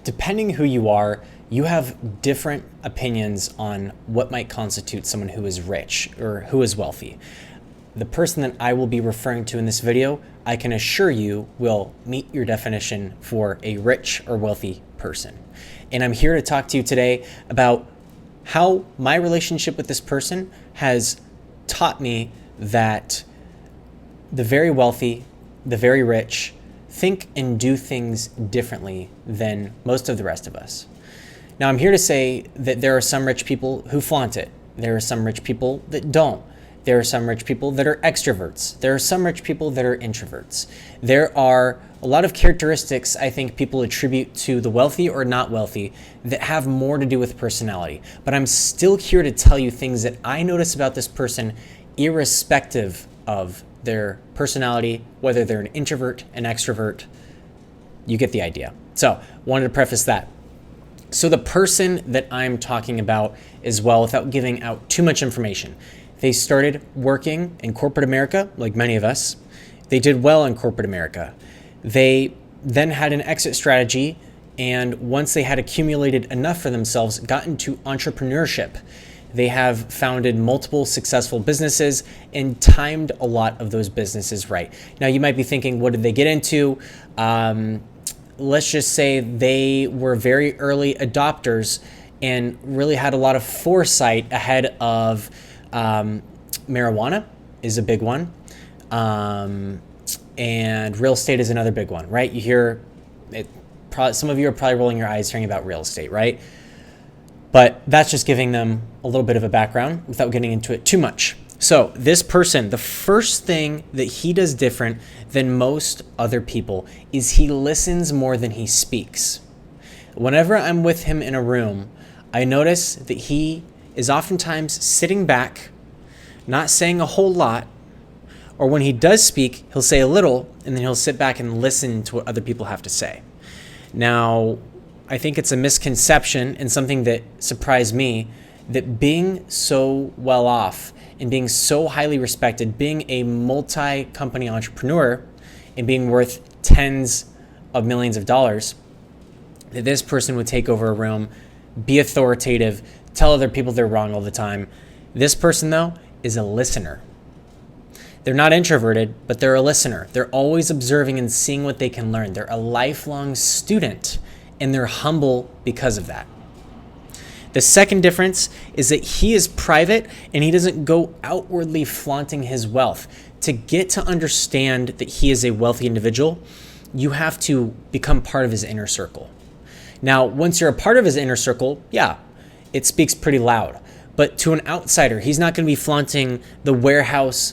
depending who you are, you have different opinions on what might constitute someone who is rich or who is wealthy. The person that I will be referring to in this video, I can assure you will meet your definition for a rich or wealthy person. And I'm here to talk to you today about how my relationship with this person has taught me that the very wealthy, the very rich, think and do things differently than most of the rest of us. Now, I'm here to say that there are some rich people who flaunt it. There are some rich people that don't. There are some rich people that are extroverts. There are some rich people that are introverts. There are a lot of characteristics I think people attribute to the wealthy or not wealthy that have more to do with personality. But I'm still here to tell you things that I notice about this person irrespective of their personality, whether they're an introvert, an extrovert. You get the idea. So, wanted to preface that. So the person that I'm talking about as well, without giving out too much information, they started working in corporate America, like many of us. They did well in corporate America. They then had an exit strategy, and once they had accumulated enough for themselves, got into entrepreneurship. They have founded multiple successful businesses and timed a lot of those businesses right. Now, you might be thinking, what did they get into? Let's just say they were very early adopters and really had a lot of foresight ahead of marijuana is a big one. And real estate is another big one, right? You hear it, some of you are probably rolling your eyes hearing about real estate, right? But that's just giving them a little bit of a background without getting into it too much. So this person, the first thing that he does different than most other people is he listens more than he speaks. Whenever I'm with him in a room, I notice that he is oftentimes sitting back, not saying a whole lot, or when he does speak, he'll say a little, and then he'll sit back and listen to what other people have to say. Now, I think it's a misconception and something that surprised me that being so well off and being so highly respected, being a multi-company entrepreneur and being worth tens of millions of dollars, that this person would take over a room, be authoritative, tell other people they're wrong all the time. This person, though, is a listener. They're not introverted, but they're a listener. They're always observing and seeing what they can learn. They're a lifelong student, and they're humble because of that. The second difference is that he is private and he doesn't go outwardly flaunting his wealth. To get to understand that he is a wealthy individual, you have to become part of his inner circle. Now, once you're a part of his inner circle, yeah, it speaks pretty loud. But to an outsider, he's not going to be flaunting the warehouse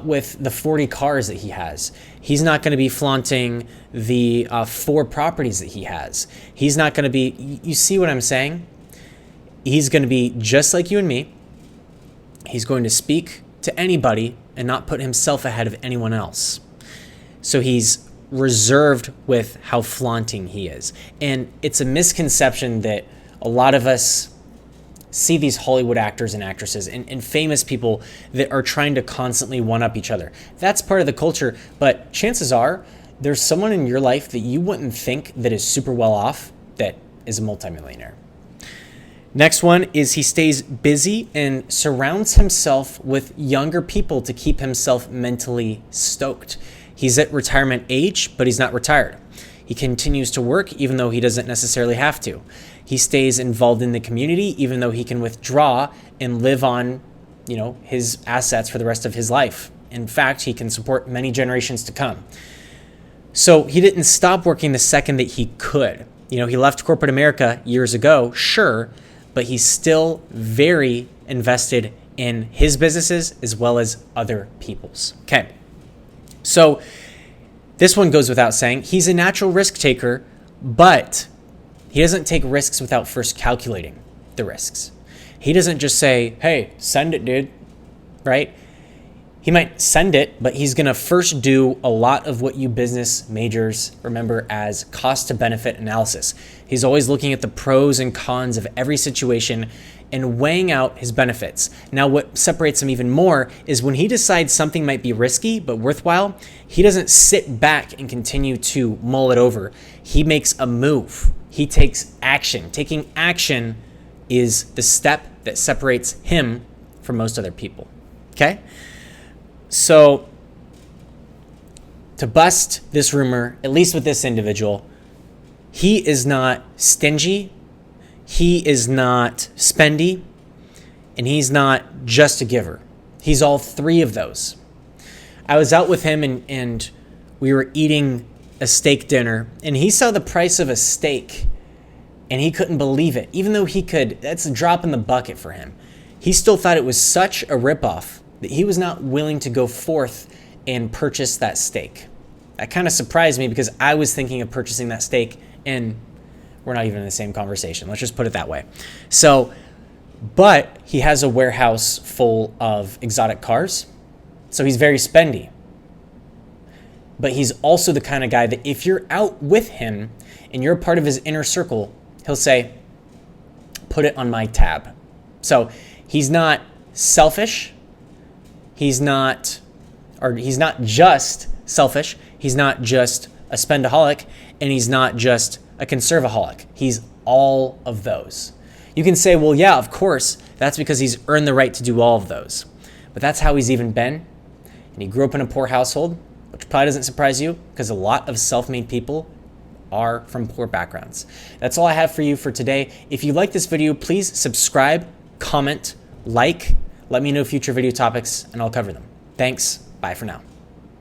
with the 40 cars that he has. He's not going to be flaunting the 4 properties that he has. He's not going to be, you see what I'm saying? He's going to be just like you and me. He's going to speak to anybody and not put himself ahead of anyone else. So he's reserved with how flaunting he is. And it's a misconception that a lot of us see these Hollywood actors and actresses and famous people that are trying to constantly one-up each other. That's part of the culture, but chances are there's someone in your life that you wouldn't think that is super well off that is a multimillionaire. Next one is he stays busy and surrounds himself with younger people to keep himself mentally stoked. He's at retirement age, but he's not retired. He continues to work even though he doesn't necessarily have to. He stays involved in the community even though he can withdraw and live on, his assets for the rest of his life. In fact, he can support many generations to come. So he didn't stop working the second that he could. He left corporate America years ago, sure, but he's still very invested in his businesses as well as other people's. Okay. So this one goes without saying. He's a natural risk taker, but he doesn't take risks without first calculating the risks. He doesn't just say, hey, send it, dude, right? He might send it, but he's going to first do a lot of what you business majors remember as cost to benefit analysis. He's always looking at the pros and cons of every situation and weighing out his benefits. Now, what separates him even more is when he decides something might be risky but worthwhile, he doesn't sit back and continue to mull it over. He makes a move. He takes action. Taking action is the step that separates him from most other people. Okay? So, to bust this rumor, at least with this individual, he is not stingy, he is not spendy, and he's not just a giver. He's all three of those. I was out with him and we were eating a steak dinner, and he saw the price of a steak and he couldn't believe it. Even though he could, that's a drop in the bucket for him. He still thought it was such a ripoff that he was not willing to go forth and purchase that steak. That kind of surprised me because I was thinking of purchasing that steak, and we're not even in the same conversation. Let's just put it that way. So, but he has a warehouse full of exotic cars, so he's very spendy. But he's also the kind of guy that if you're out with him and you're a part of his inner circle, he'll say, put it on my tab. So he's not selfish. He's not just selfish. He's not just a spendaholic, and he's not just a conservaholic. He's all of those. You can say, well, yeah, of course, that's because he's earned the right to do all of those. But that's how he's even been. And he grew up in a poor household, which probably doesn't surprise you because a lot of self-made people are from poor backgrounds. That's all I have for you for today. If you like this video, please subscribe, comment, like. Let me know future video topics, and I'll cover them. Thanks. Bye for now.